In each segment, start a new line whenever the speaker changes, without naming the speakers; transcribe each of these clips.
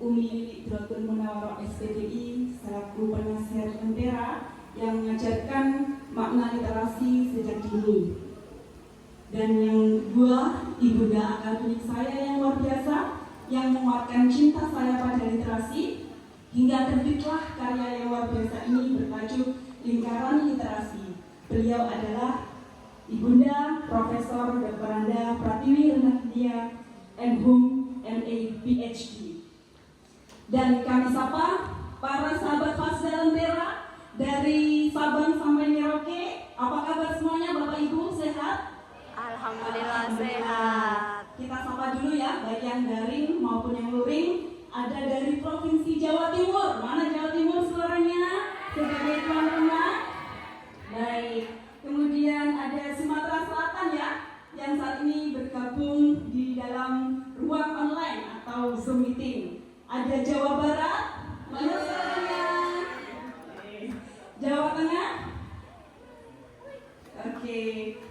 Umi Dragun Munawwaroh SPDI selaku penasihat Lentera yang mengajarkan makna literasi sejak dini. Dan yang kedua, ibunda akademik saya yang luar biasa yang menguatkan cinta saya pada literasi hingga terbitlah karya yang luar biasa ini bertajuk Lingkaran Literasi. Beliau adalah Ibunda Profesor Dr. Anda Pratiwi Renahdia M.Hum MA PhD. Dan kami sapa para sahabat Fasda Lentera dari Sabang sampai Merauke. Apa kabar semuanya, Bapak Ibu, sehat?
Alhamdulillah sehat.
Kita sapa dulu ya, baik yang daring maupun yang luring. Ada dari Provinsi Jawa Timur. Mana Jawa Timur suaranya? Sebagai tuan rumah. Baik. Kemudian ada Sumatera Selatan ya, yang saat ini bergabung di dalam ruang online atau Zoom meeting. Ada Jawa Barat. Mana suaranya? Jawa Tengah. Oke,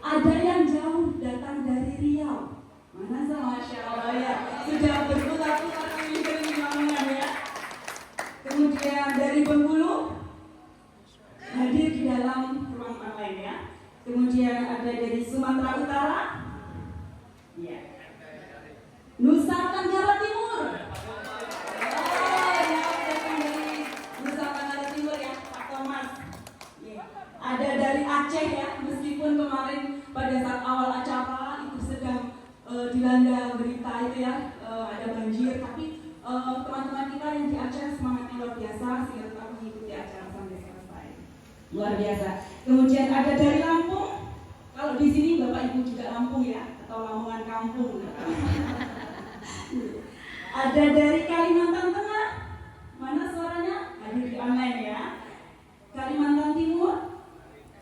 ada yang jauh datang dari Riau. Mana sama Masya Allah ya, sudah berputar-putar keliling Lamongan ya. Kemudian dari Bengkulu hadir di dalam ruang online ya. Kemudian ada dari Sumatera Utara, ya. Nusa Tenggara Timur. Oh ya, datang dari Nusa Tenggara Timur ya, Pak Thomas. Ya. Ada dari Aceh ya, meskipun kemarin pada saat awal acara itu sedang dilanda berita itu ya, ada banjir, tapi teman-teman kita yang di Aceh semangatnya luar biasa sehingga tetap mengikuti acara sampai selesai. Luar biasa. Kemudian ada dari Lampung. Kalau di sini Bapak Ibu juga Lampung ya, atau Lamongan kampung. Ada dari Kalimantan Tengah. Mana suaranya? Hadir di online ya. Kalimantan Timur.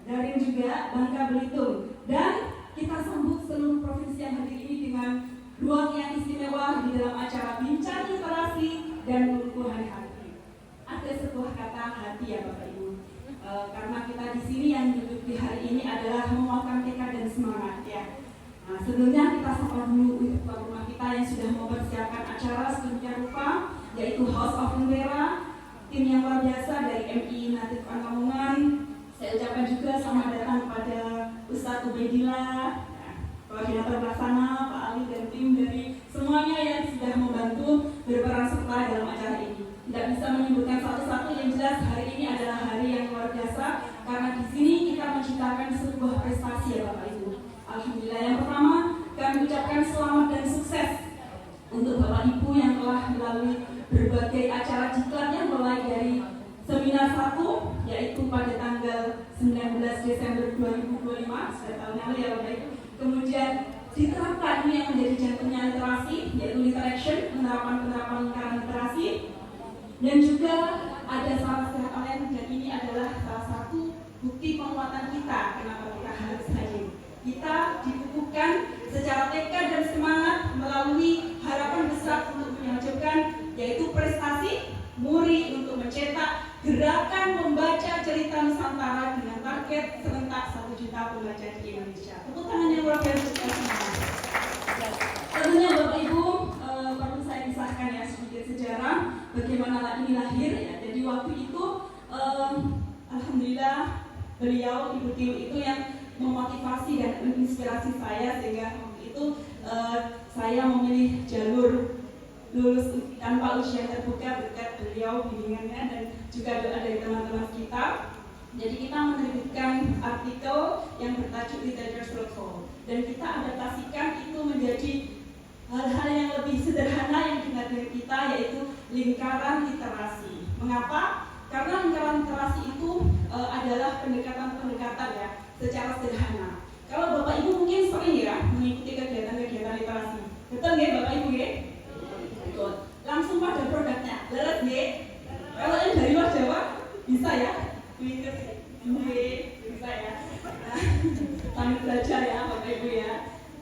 Daring juga Bangka Belitung. Dan kita sambut seluruh provinsi yang hadir ini dengan ruang yang istimewa di dalam acara Bincang Literasi dan Pengukuhan Hati. Ada sebuah kata hati ya Bapak Ibu. Karena kita di sini yang duduk di hari ini adalah menguatkan tekad dan semangat ya. Nah, sebelumnya kita sapa dulu untuk tuan rumah kita yang sudah mempersiapkan acara sedemikian rupa, yaitu House of Lentera, tim yang luar biasa dari MI Natif Lamongan. Saya ucapkan juga selamat datang kepada Ustadz Ubaidillah, koordinator pelaksana, Pak Ali dan tim dari semuanya yang sudah membantu berperan serta dalam acara ini. Tidak bisa menyebutkan satu-satu, yang jelas hari ini adalah hari yang luar biasa karena di sini kita menciptakan sebuah prestasi ya Bapak Ibu. Alhamdulillah. Yang pertama kami ucapkan selamat dan sukses untuk Bapak Ibu yang telah melalui berbagai acara diklatnya mulai dari seminar 1 yaitu pada tanggal 19 Desember 2025 pada tahun lalu ya Bapak Ibu. Kemudian diterapkan ini yang menjadi jantungnya literasi yaitu Literaction, penerapan lingkaran literasi. Dan juga ada salah sehat online dan ini adalah salah satu bukti penguatan kita kenapa kita harus hadir. Kita dikukuhkan secara tekad dan semangat melalui harapan besar untuk mewujudkan yaitu prestasi Muri untuk mencetak gerakan membaca cerita Nusantara dengan target serentak 1 juta pembaca di Indonesia. Tepuk tangan yang luar biasa untuk semua. Tentunya Bapak Ibu perlu saya kisahkan ya sedikit sejarah bagaimana ini lahir ya. Jadi waktu itu alhamdulillah beliau Ibu Tiwi itu yang memotivasi dan menginspirasi saya sehingga waktu itu saya memilih jalur lulus tanpa ujian terbuka berkat beliau bimbingannya dan juga doa dari teman-teman kita. Jadi kita menerbitkan artikel yang bertajuk Literature Circle dan kita adaptasikan itu menjadi hal-hal yang lebih sederhana yang dikenal dari kita yaitu lingkaran literasi. Mengapa? Karena lingkaran literasi itu adalah pendekatan-pendekatan ya secara sederhana. Kalau Bapak Ibu mungkin sering ya mengikuti kegiatan-kegiatan literasi. Betul nggak Bapak Ibu ya? Betul. Langsung pada produknya. Lelet nggak? Kalau yang dari luar Jawa bisa ya? Bisa ya? Nah, sambil belajar ya Bapak Ibu ya.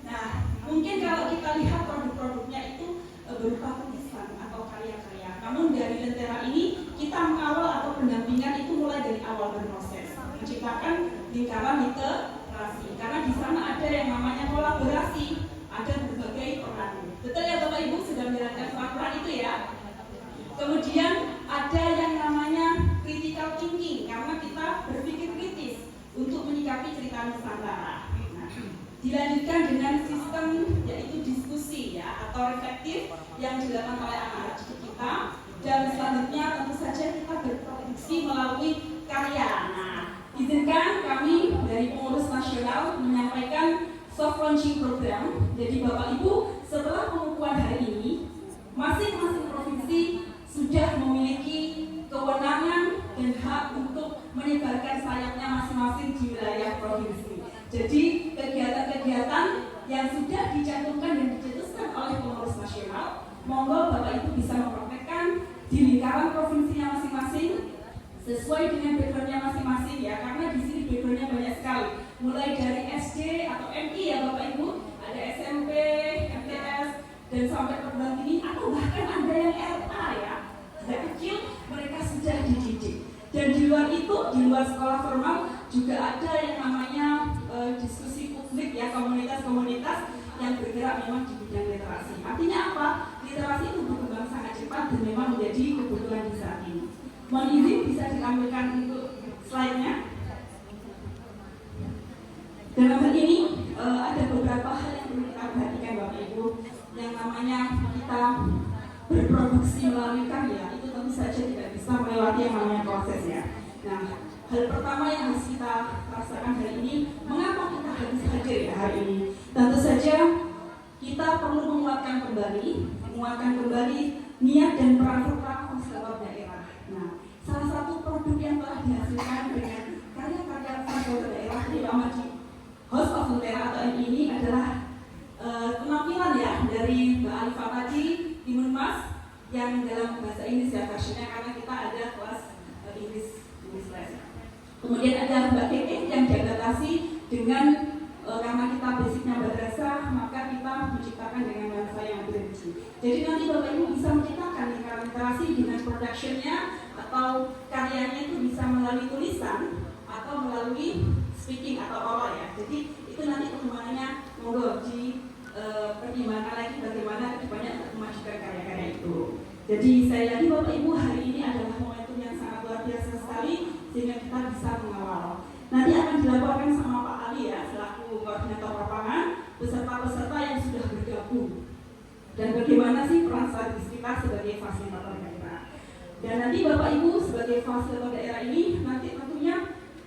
Nah, mungkin kalau kita lihat produk-produknya itu berupa tulisan atau karya-karya. Namun dari Lentera ini kita mengawal atau pendampingan itu mulai dari awal berproses menciptakan lingkaran literasi. Karena di sana ada yang namanya kolaborasi, ada berbagai peran. Betul ya Bapak Ibu sudah menjalankan peran itu ya? dilakukan oleh anak-anak didik kita. Dan selanjutnya tentu saja kita berproduksi melalui karya. Nah, izinkan kami dari pengurus nasional menyampaikan soft launching program. Jadi Bapak Ibu, setelah pengukuhan hari ini, masing-masing provinsi sudah memiliki kewenangan dan hak untuk menyebarkan sayapnya masing-masing di wilayah provinsi. Jadi kegiatan-kegiatan yang sudah dicantumkan dan dicetuskan oleh pengurus nasional, monggo Bapak Ibu bisa mempraktekkan di lingkaran provinsinya masing-masing sesuai dengan backgroundnya masing-masing ya, karena di sini backgroundnya banyak sekali, mulai dari SD atau MI ya Bapak Ibu, ada SMP, MTS, dan sampai perguruan tinggi, atau bahkan ada yang RA ya, sejak kecil mereka sudah dididik. Dan di luar itu, di luar sekolah formal juga ada yang namanya diskusi publik ya, komunitas-komunitas yang bergerak memang di bidang literasi. Artinya apa? Literasi itu berkembang sangat cepat dan memang menjadi kebutuhan di saat ini. Mohon izin bisa ditampilkan untuk slide-nya. Dalam hal ini ada beberapa hal yang perlu kita perhatikan Bapak Ibu. Yang namanya kita berproduksi melalui karya itu tentu saja tidak bisa melewati yang namanya proses ya. Nah, hal pertama yang harus kita rasakan hari ini, mengapa kita harus hadir ya hari ini? Tentu saja kita perlu menguatkan kembali niat dan peran serta konselor daerah. Nah, salah satu produk yang telah dihasilkan dengan karya-karya konselor daerah terutama di House of Lentera atau MI ini adalah penampilan ya dari Mbak Alifah tadi, Timun Mas yang dalam bahasa Inggris ya versionnya, karena kita ada kelas Inggris les. Kemudian ada Mbak Keke yang diadaptasi dengan karena kita basicnya madrasah, maka kita menciptakan dengan bahasa yang berisi. Jadi nanti Bapak Ibu bisa menciptakan literasi dengan productionnya atau karyanya itu bisa melalui tulisan atau melalui speaking atau oral ya. Jadi itu nanti perkembangannya monggo pertimbangkan lagi bagaimana kedepannya untuk memajukan karya-karya itu. Jadi saya yakin Bapak Ibu hari ini adalah momentum yang sangat luar biasa sekali sehingga kita bisa mengawal. Nanti akan dilaporkan sama Pak Ali ya selaku koordinator lapangan peserta-peserta yang sudah bergabung dan bagaimana sih peran strategis kita sebagai fasilitator daerah. Dan nanti Bapak Ibu sebagai fasilitator daerah ini nanti tentunya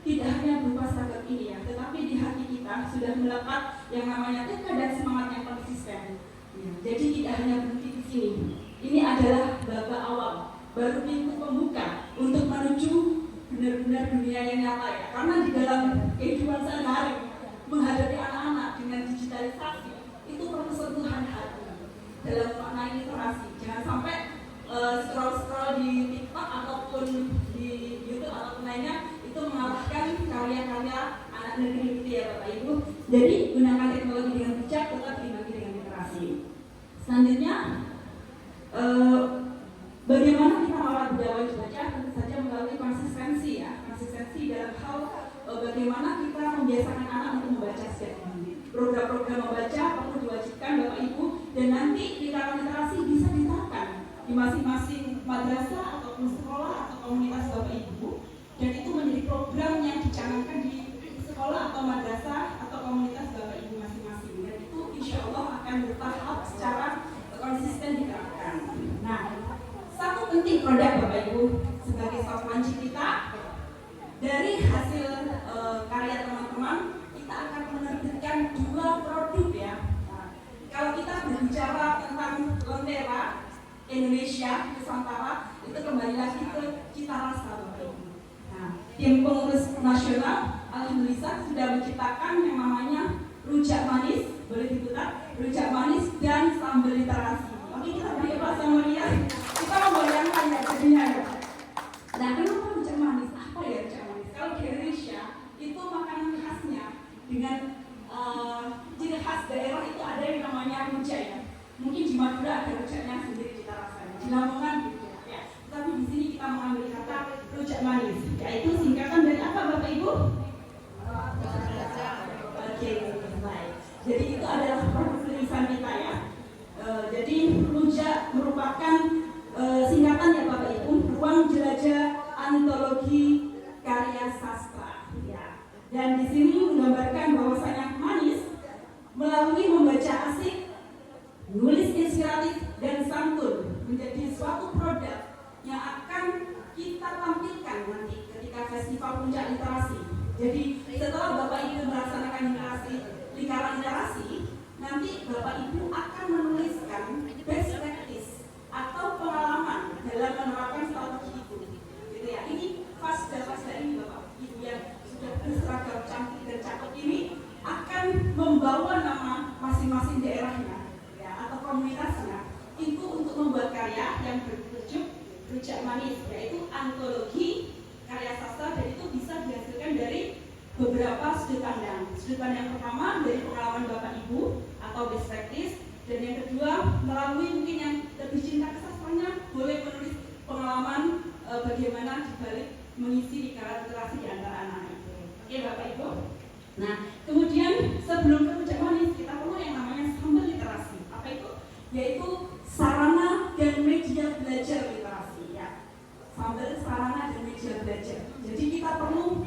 tidak hanya berupa seragam ini ya, tetapi di hati kita sudah melekat yang namanya tekad dan semangat yang konsisten. Ya, jadi tidak hanya berhenti di sini. Ini adalah babak awal, baru pintu pembuka untuk menuju benar-benar dunia yang nyata ya. Karena di dalam kehidupan sehari-hari menghadapi anak-anak dengan digitalisasi itu perlu sentuhan hati dalam makna literasi. Jangan sampai scroll-scroll di TikTok ataupun di YouTube ataupun lainnya itu mengalahkan karya-karya anak negeri itu ya Bapak Ibu. Jadi gunakan teknologi dengan bijak, tetap berbagi dengan literasi. Selanjutnya bagaimana kita merawat budaya wajib baca? Tentu saja melalui konsistensi ya, konsistensi dalam hal bagaimana kita membiasakan anak untuk membaca setiap hari. Program-program membaca perlu diwajibkan Bapak Ibu, dan nanti literasi bisa diterapkan di masing-masing madrasah ataupun sekolah atau komunitas Bapak Ibu, dan itu menjadi program yang dicanangkan di sekolah atau madrasah atau komunitas Bapak Ibu masing-masing, dan itu insya Allah akan bertahap secara konsisten diterapkan. Nah, satu penting produk Bapak Ibu sebagai soft launch kita, dari hasil karya teman-teman kita akan menerbitkan 2 produk ya. Nah, kalau kita berbicara tentang Lentera Indonesia Nusantara, itu kembali lagi ke cita rasa Bapak Ibu. Nah, tim pengurus nasional alhamdulillah sudah menciptakan yang namanya rujak manis, boleh diputar, rujak manis dan sambal literasi. Oke, kita beri Pak Samaria. Kita membayangkan ya jadinya ya. Nah, kenapa rujak manis? Apa ya rujak manis? Kalau di Indonesia itu makanan khasnya dengan ciri khas daerah itu ada yang namanya rujak ya. Mungkin di Madura ada rujaknya sendiri cita rasanya, di Lamongan gitu ya. Tapi di sini kita mengambil kata rujak manis, yaitu singkatan dari apa Bapak Ibu? Oke, baik. Jadi itu adalah produk tulisan kita ya. Jadi rujak merupakan singkatan ya Bapak Ibu, ruang jelajah antologi karya sastra ya. Dan di sini menggambarkan bahwasanya manis melalui membaca asik, nulis inspiratif dan santun bersifat puncak literasi. Jadi setelah Bapak Ibu melaksanakan lingkaran literasi, nanti Bapak Ibu akan menuliskan best practice atau pengalaman dalam menerapkan strategi itu. Gitu ya. Ini fasda ini Bapak Ibu yang sudah berseragam cantik dan cakep ini akan membawa nama masing-masing daerahnya ya, atau komunitasnya itu untuk membuat karya yang bertajuk Rujak Manis, yaitu antologi karya sastra, dan itu bisa dihasilkan dari beberapa sudut pandang. Sudut pandang pertama dari pengalaman Bapak Ibu atau best practice, dan yang kedua melalui mungkin yang lebih cinta ke sastranya boleh menulis pengalaman bagaimana dibalik mengisi lingkaran literasi di antara anak itu. Oke Bapak Ibu. Nah kemudian sebelum ke Rujak Manis kita perlu yang namanya sambal literasi. Apa itu? Yaitu sarana dan media belajar literasi ya. Sambal sarana dan media belajar. Jadi kita perlu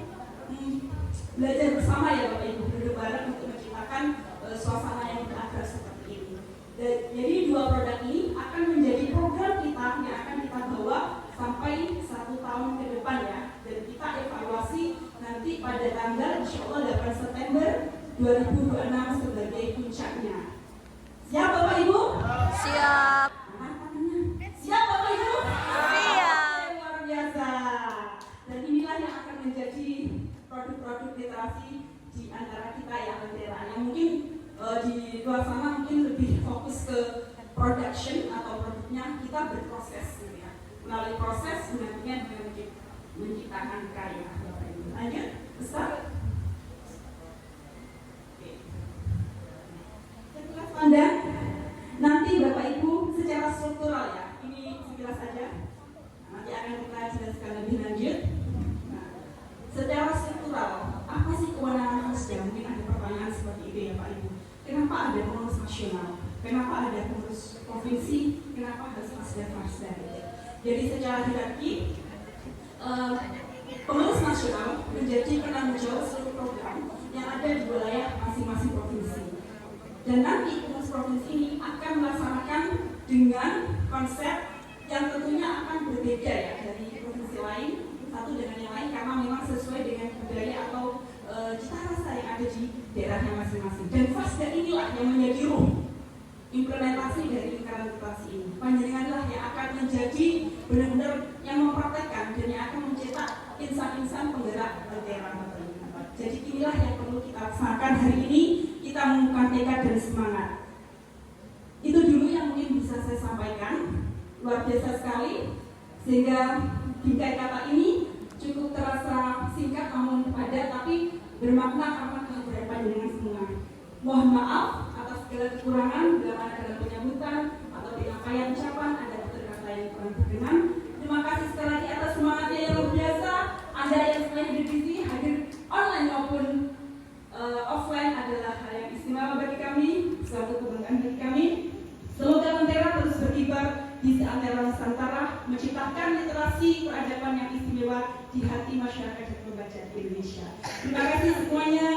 belajar bersama ya Bapak Ibu, duduk bareng untuk menciptakan suasana yang beragar seperti ini. Jadi dua produk ini akan menjadi program kita yang akan kita bawa sampai 1 tahun ke depan ya. Dan kita evaluasi nanti pada tanggal insya Allah 8 September 2026 sebagai puncaknya. Siap Bapak Ibu?
Siap.
Siap Bapak Ibu?
Siap.
Luar biasa. Dan inilah yang akan menjadi produk-produk literasi di antara kita ya Lentera. Yang mungkin di luar sana mungkin lebih fokus ke production atau produknya, kita berproses gitu ya. Melalui proses nantinya dengan menciptakan karya. Bapak Ibu. Lanjut, Ustaz. Sekilas pandang, nanti Bapak Ibu secara struktural ya. Ini sekilas saja. Nanti akan kita jelaskan lebih lanjut. Secara struktural, apa sih kewenangan Fasda? Mungkin ada pertanyaan seperti itu ya Pak Ibu. Kenapa ada pengurus nasional? Kenapa ada pengurus provinsi? Kenapa harus Fasda? Jadi secara hierarki, pengurus nasional menjadi penanggung jawab seluruh program yang ada di wilayah masing-masing provinsi. Dan nanti pengurus provinsi ini akan melaksanakan dengan konsep yang tentunya akan berbeda ya dari provinsi lain, satu dengan yang lain, karena memang sesuai dengan budaya atau cita rasa yang ada di daerahnya masing-masing. Dan Fasda inilah yang menjadi ruh implementasi dari lingkaran literasi ini. Panjenenganlah yang akan menjadi benar-benar yang mempraktekkan dan yang akan mencetak insan-insan penggerak Lentera. Jadi inilah yang perlu kita laksanakan hari ini. Kita menumbuhkan tekad dan semangat. Itu dulu yang mungkin bisa saya sampaikan. Luar biasa sekali, sehingga bingkai kata ini cukup terasa singkat namun padat, tapi bermakna karena kehadiran dengan semua. Mohon maaf atas segala kekurangan bila mana dalam penyambutan atau penyampaian ucapan ada kata yang kurang berkenan. Terima kasih sekali lagi atas semangatnya yang luar biasa. Anda yang selain hadir di sini, hadir online maupun offline adalah hal yang istimewa bagi kami, suatu kebanggaan bagi kami. Semoga Lentera terus berkibar di seantero Nusantara, menciptakan literasi peradaban yang istimewa di hati masyarakat dan pembaca di Indonesia. Terima kasih semuanya.